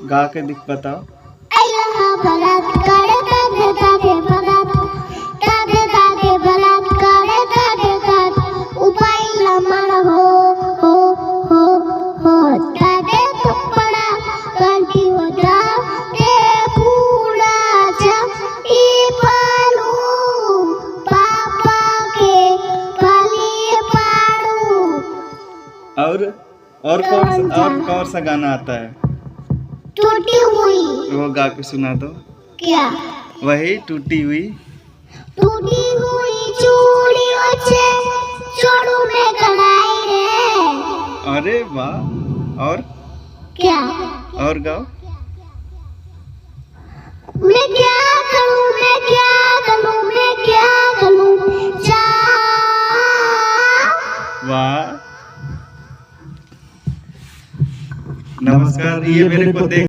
गा के दिख बताओ। और कौन सा गाना आता है? टूटी हुई। वो गा के सुना दो। क्या? वही टूटी हुई चूड़ियों से छोड़ू में कढ़ाई रे। अरे वाह। और क्या? और गाओ। मैं क्या करूं जा। वाह। नमस्कार, ये मेरे को देख